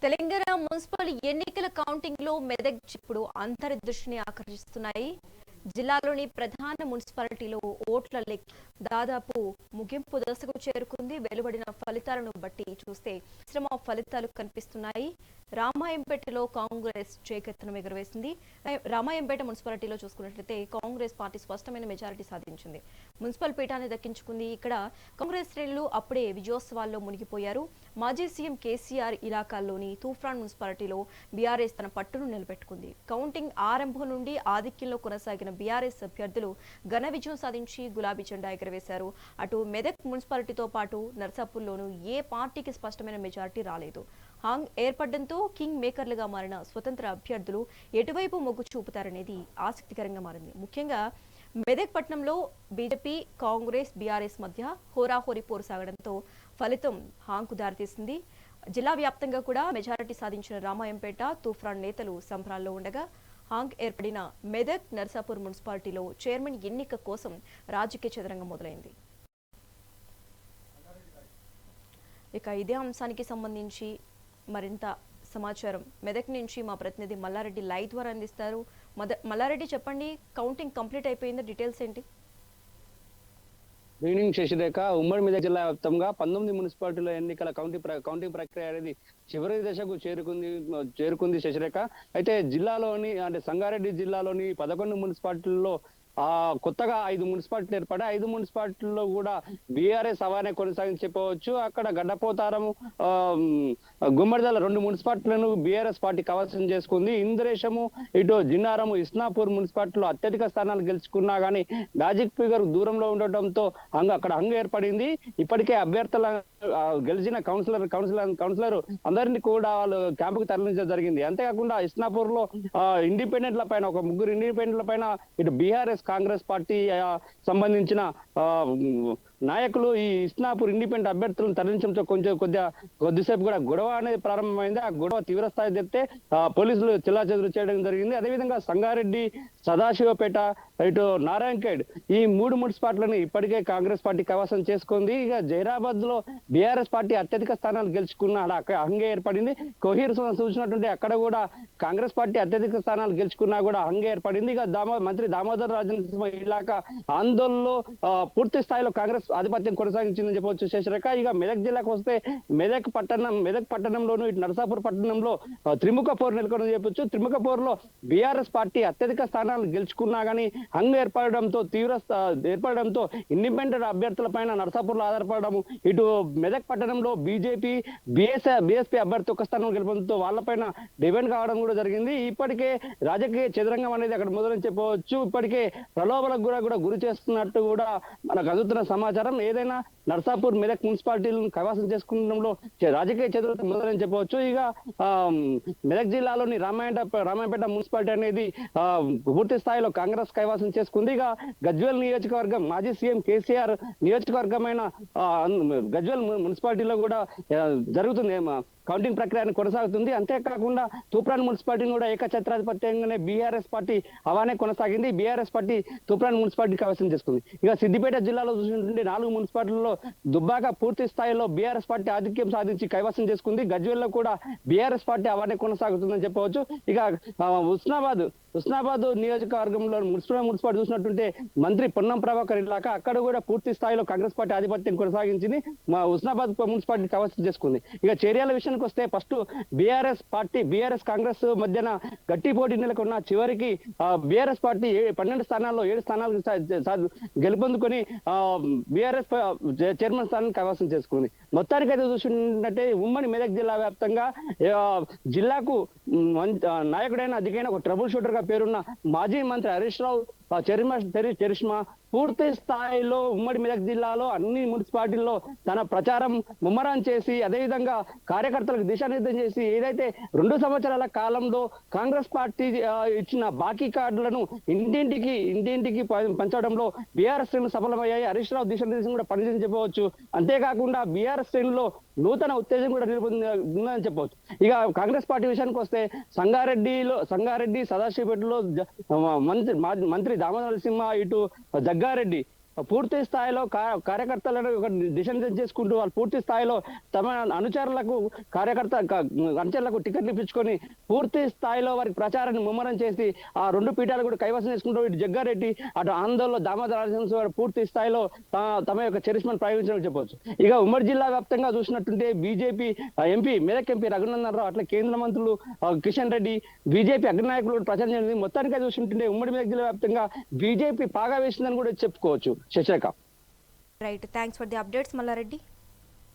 Telangana municipal ఎన్నికల counting లో మెదక్ ఇప్పుడు అందరి దృష్టిని ఆకర్షిస్తున్నాయి. జిల్లాలోని ప్రధాన మున్సిపాలిటీలో ఓట్ల లెక్క దాదాపు ముగింపు దశకు చేరుకుంది. వెలువడిన ఫలితాలను బట్టి చూస్తే మిశ్రమ ఫలితాలు కనిపిస్తున్నాయి. రామాయంపేటలో కాంగ్రెస్ చేకెత్తనం ఎగురవేసింది. రామాయంపేట మున్సిపాలిటీలో చూసుకున్నట్లయితే కాంగ్రెస్ పార్టీ స్పష్టమైన మెజారిటీ సాధించింది. మున్సిపల్ పీఠాన్ని దక్కించుకుంది. ఇక్కడ కాంగ్రెస్ శ్రేణులు అప్పుడే విజయోత్సవాల్లో మునిగిపోయారు. మాజీ సీఎం కేసీఆర్ ఇలాకాల్లోని తూఫ్రాన్ మున్సిపాలిటీలో బీఆర్ఎస్ తన పట్టును నిలబెట్టుకుంది. కౌంటింగ్ ఆరంభం నుండి ఆధిక్యంలో కొనసాగిన బీఆర్ఎస్ అభ్యర్థులు ఘన విజయం సాధించి గులాబీ జెండా ఎగరవేశారు. అటు మెదక్ మున్సిపాలిటీతో పాటు నర్సాపూర్లోనూ ఏ పార్టీకి స్పష్టమైన మెజారిటీ రాలేదు. హాంగ్ ఏర్పడడంతో కింగ్ మేకర్లుగా మారిన స్వతంత్ర అభ్యర్థులు ఎటువైపు మొగ్గు చూపుతారనేది ఆసక్తికరంగా మారింది. ముఖ్యంగా మెదక్ పట్టణంలో బీజేపీ, కాంగ్రెస్, బీఆర్ఎస్ మధ్య హోరాహోరీ పోరు సాగడంతో ఫలితం హాంగ్కు దారితీసింది. జిల్లా వ్యాప్తంగా కూడా మెజారిటీ సాధించిన రామాయంపేట, తూఫ్రాన్ నేతలు సంబరాల్లో ఉండగా హాంగ్ ఏర్పడిన మెదక్, నర్సాపూర్ మున్సిపాలిటీలో చైర్మన్ ఎన్నిక కోసం రాజకీయ చదరంగం మొదలైంది. ఇక ఇదే అంశానికి సంబంధించి మరింత సమాచారం మెదక్ నుంచి మా ప్రతినిధి మల్లారెడ్డి లైవ్ ద్వారా అందిస్తారు. మల్లారెడ్డి, చెప్పండి, కౌంటింగ్ కంప్లీట్ అయిపోయింది, డీటెయిల్స్ ఏంటి? ఈవినింగ్ శశిరేఖ, ఉమ్మడి మెదక్ జిల్లా వ్యాప్తంగా 19 మున్సిపాలిటీల ఎన్నికల కౌంటింగ్ ప్రక్రియ అనేది చివరి దశకు చేరుకుంది శశిరేఖ. అయితే జిల్లాలోని అంటే సంగారెడ్డి జిల్లాలోని 11 మున్సిపాలిటీల్లో కొత్తగా 5 మున్సిపాలిటీలు ఏర్పడ్డాయి. 5 మున్సిపాలిటీల్లో కూడా బీఆర్ఎస్ హవానే కొనసాగించి చెప్పవచ్చు. అక్కడ గడ్డపోతారము, గుమ్మడిదల 2 మున్సిపాలిటీలను బీఆర్ఎస్ పార్టీ కవసం చేసుకుంది. ఇంద్రేశము, ఇటు జిన్నారము, ఇస్నాపూర్ మున్సిపాలిటీలో అత్యధిక స్థానాలు గెలుచుకున్నా గానీ మ్యాజిక్ ఫిగర్ దూరంలో ఉండటంతో అక్కడ హంగు ఏర్పడింది. ఇప్పటికే అభ్యర్థుల గెలిచిన కౌన్సిలర్ అందరినీ కూడా వాళ్ళు క్యాంపుకు తరలించడం జరిగింది. అంతేకాకుండా ఇస్నాపూర్ లో ఇండిపెండెంట్ల పైన ఒక 3 ఇండిపెండెంట్ల పైన ఇటు బీఆర్ఎస్, కాంగ్రెస్ పార్టీ సంబంధించిన నాయకులు ఈ ఇస్నాపూర్ ఇండిపెండెంట్ అభ్యర్థులను తరలించడంతో కొద్దిసేపు కూడా గొడవ అనేది ప్రారంభమైంది. ఆ గొడవ తీవ్రస్థాయి తెస్తే పోలీసులు చెల్లాచెదురు చేయడం జరిగింది. అదేవిధంగా సంగారెడ్డి, సదాశివపేట, ఇటు నారాయణఖేడ్ ఈ 3 మున్సిపాలిటీలను ఇప్పటికే కాంగ్రెస్ పార్టీ కైవసం చేసుకుంది. ఇక జైరాబాద్ లో బీఆర్ఎస్ పార్టీ అత్యధిక స్థానాలు గెలుచుకున్న అక్కడ హంగే ఏర్పడింది. కోహీర్ చూసినట్టుంటే అక్కడ కూడా కాంగ్రెస్ పార్టీ అత్యధిక స్థానాలు గెలుచుకున్నా కూడా హంగే ఏర్పడింది. ఇక మంత్రి దామోదర్ రాజనరసింహ ఇలాకా ఆందోళనలో పూర్తి స్థాయిలో కాంగ్రెస్ ఆధిపత్యం కొనసాగించిందని చెప్పవచ్చు శశిరేఖ. ఇక మెదక్ జిల్లాకు వస్తే మెదక్ పట్టణంలోను, ఇటు నరసాపూర్ పట్టణంలో త్రిముఖ పోరు నెలకొని చెప్పొచ్చు. త్రిముఖ పోరులో బీఆర్ఎస్ పార్టీ అత్యధిక స్థానాలు గెలుచుకున్నా గానీ హంగు ఏర్పడడంతో ఇండిపెండెంట్ అభ్యర్థుల పైన నరసాపూర్ లో ఆధారపడము, ఇటు మెదక్ పట్టణంలో బీజేపీ, బీఎస్పీ అభ్యర్థి ఒక స్థానం గెలుపడంతో వాళ్ళపైన డిపెండ్ కావడం కూడా జరిగింది. ఇప్పటికే రాజకీయ చదరంగం అనేది అక్కడ మొదలని చెప్పవచ్చు. ఇప్పటికే ప్రలోభలకు కూడా గురి చేస్తున్నట్టు కూడా మనకు అందుతున్న సమాచారం. ఏదైనా నర్సాపూర్, మెదక్ మున్సిపాలిటీలను కైవసం చేసుకునడంలో రాజకీయ చతురత మొదలని చెప్పవచ్చు. ఇక మెదక్ జిల్లాలోని రామాయంపేట మున్సిపాలిటీ అనేది పూర్తి స్థాయిలో కాంగ్రెస్ కైవసం చేసుకుంది. ఇక గజ్వేల్ నియోజకవర్గం, మాజీ సీఎం కేసీఆర్ నియోజకవర్గమైన గజ్వేల్ మున్సిపాలిటీలో కూడా జరుగుతుంది, కౌంటింగ్ ప్రక్రియ కొనసాగుతుంది. అంతేకాకుండా తూప్రాన్ మున్సిపాలిటీని కూడా ఏకఛత్రాధిపత్యంగానే బీఆర్ఎస్ పార్టీ హవానే కొనసాగింది. బీఆర్ఎస్ పార్టీ తూప్రాన్ మున్సిపాలిటీ కైవసం చేసుకుంది. ఇక సిద్దిపేట జిల్లాలో చూసినటువంటి 4 మున్సిపాలిటీల్లో దుబ్బాక పూర్తి స్థాయిలో బీఆర్ఎస్ పార్టీ ఆధిక్యం సాధించి కైవసం చేసుకుంది. గజ్వేల్లో కూడా బీఆర్ఎస్ పార్టీ హవానే కొనసాగుతుందని చెప్పవచ్చు. ఇక హుస్నాబాద్ నియోజకవర్గంలో మున్సిపాలిటీ చూసినట్టుంటే మంత్రి పొన్నం ప్రభాకర్ ఇలాకా అక్కడ కూడా పూర్తి స్థాయిలో కాంగ్రెస్ పార్టీ ఆధిపత్యం కొనసాగించింది. హుస్నాబాద్ మున్సిపాలిటీ కైవసం చేసుకుంది. ఇక చేర్యాల విషయానికి వస్తే ఫస్ట్ బీఆర్ఎస్ కాంగ్రెస్ మధ్యన గట్టి పోటీ నెలకొన్న చివరికి బీఆర్ఎస్ పార్టీ 12 స్థానాల్లో 7 స్థానాలు గెలుపొందుకొని బీఆర్ఎస్ చైర్మన్ స్థానాన్ని కైవసం చేసుకుంది. మొత్తానికి అయితే చూసినట్టే ఉమ్మడి మెదక్ జిల్లా వ్యాప్తంగా జిల్లాకు నాయకుడైన అధికైన ఒక ట్రబుల్ షూటర్ గా పేరున్న మాజీ మంత్రి హరీష్ రావు చరిష్మా పూర్తి స్థాయిలో ఉమ్మడి మెదక్ జిల్లాలో అన్ని మున్సిపాలిటీల్లో తన ప్రచారం ముమ్మరం చేసి, అదేవిధంగా కార్యకర్తలకు దిశానిర్దేశం చేసి, ఏదైతే 2 సంవత్సరాల కాలంలో కాంగ్రెస్ పార్టీ ఇచ్చిన బాకీ కార్డులను ఇంటింటికి పంచడంలో బీఆర్ఎస్ శ్రేణులు సఫలమయ్యాయి. హరీష్ రావు దిశానిర్దేశం కూడా పనిచేసి చెప్పవచ్చు. అంతేకాకుండా బీఆర్ఎస్ శ్రేణుల్లో నూతన ఉత్తేజం కూడా ఉందని చెప్పవచ్చు. ఇక కాంగ్రెస్ పార్టీ విషయానికి వస్తే సంగారెడ్డి, సదాశివపేటలో మంత్రి దామోదర్ నరసింహ, ఇటు జగ్గారెడ్డి పూర్తి స్థాయిలో కార్యకర్తలను ఒక దిశనిర్దేశం చేసుకుంటూ వాళ్ళు పూర్తి స్థాయిలో తమ అనుచరులకు టికెట్లు ఇప్పించుకొని పూర్తి స్థాయిలో వారికి ప్రచారాన్ని ముమ్మరం చేసి ఆ రెండు పీఠాలు కూడా కైవసం చేసుకుంటూ ఇటు జగ్గారెడ్డి అటు ఆందోళన దామోదర పూర్తి స్థాయిలో తమ యొక్క చరిష్మను ప్రయోగించడం చెప్పవచ్చు. ఇక ఉమ్మడి జిల్లా వ్యాప్తంగా చూసినట్టుంటే BJP MP Medak MP Raghunandan Rao అట్లా కేంద్ర మంత్రులు కిషన్ రెడ్డి బీజేపీ అగ్రనాయకులు ప్రచారం జరిగింది. మొత్తానికి చూసుకుంటుంటే ఉమ్మడి మెదక్ జిల్లా వ్యాప్తంగా బీజేపీ పాగా వేసిందని కూడా చెప్పుకోవచ్చు. Shashirekha. Right, thanks for the updates Mallareddy.